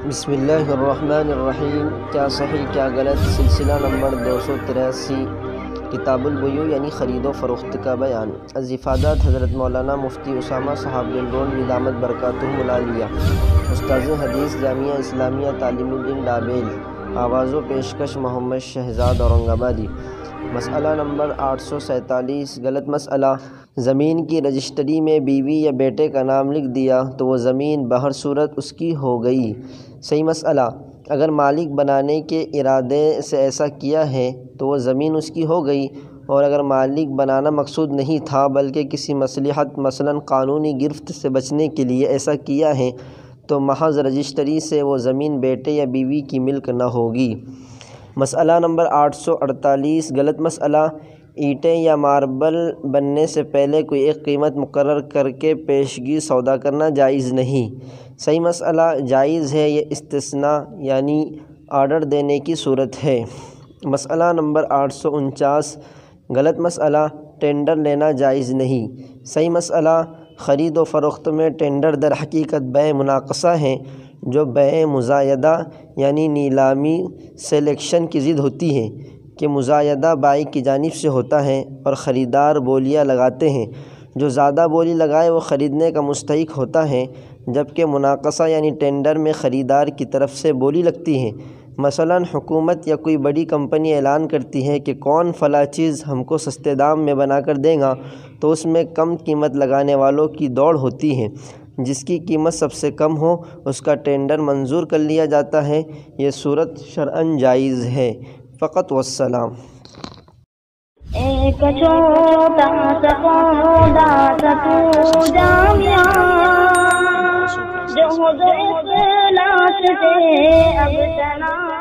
بسم اللہ الرحمن الرحیم۔ کیا صحیح کیا غلط، سلسلہ نمبر 283، کتاب البیوع یعنی خرید و فروخت کا بیان۔ از افادات حضرت مولانا مفتی اسامہ صاحب دلرون دامت برکاتہم العالیہ، استاذ حدیث جامعہ اسلامیہ تعلیم الدین ڈابیل، آواز و پیشکش محمد شہزاد اورنگ آبادی۔ مسئلہ نمبر 847، غلط مسئلہ۔ زمین کی رجسٹری میں بیوی یا بیٹے کا نام لکھ دیا تو وہ زمین بہر صورت اس کی ہو گئی۔ صحیح مسئلہ۔ اگر مالک بنانے کے ارادے سے ایسا کیا ہے تو وہ زمین اس کی ہو گئی، اور اگر مالک بنانا مقصود نہیں تھا بلکہ کسی مصلحت مثلاً قانونی گرفت سے بچنے کے لیے ایسا کیا ہے تو محض رجسٹری سے وہ زمین بیٹے یا بیوی کی ملک نہ ہوگی۔ مسئلہ نمبر 848، غلط مسئلہ۔ اینٹیں یا ماربل بننے سے پہلے کوئی ایک قیمت مقرر کر کے پیشگی سودا کرنا جائز نہیں۔ صحیح مسئلہ۔ جائز ہے، یہ استثناء یعنی آرڈر دینے کی صورت ہے۔ مسئلہ نمبر 849، غلط مسئلہ۔ ٹینڈر لینا جائز نہیں۔ صحیح مسئلہ۔ خرید و فروخت میں ٹینڈر در حقیقت بیع مناقصہ ہیں، جو بیع مزایدہ یعنی نیلامی سلیکشن کی ضد ہوتی ہے کہ مزایدہ بائیں کی جانب سے ہوتا ہے اور خریدار بولیاں لگاتے ہیں، جو زیادہ بولی لگائے وہ خریدنے کا مستحق ہوتا ہے، جبکہ مناقصہ یعنی ٹینڈر میں خریدار کی طرف سے بولی لگتی ہے۔ مثلاً حکومت یا کوئی بڑی کمپنی اعلان کرتی ہے کہ کون فلاں چیز ہم کو سستے دام میں بنا کر دے گا، تو اس میں کم قیمت لگانے والوں کی دوڑ ہوتی ہے۔ جس کی قیمت سب سے کم ہو اس کا ٹینڈر منظور کر لیا جاتا ہے۔ یہ صورت شرعاً جائز ہے۔ فقط والسلام۔ ایک چھوٹا سا پودا تھا تو جامعہ، جو حضور اخلاص سے اب تنا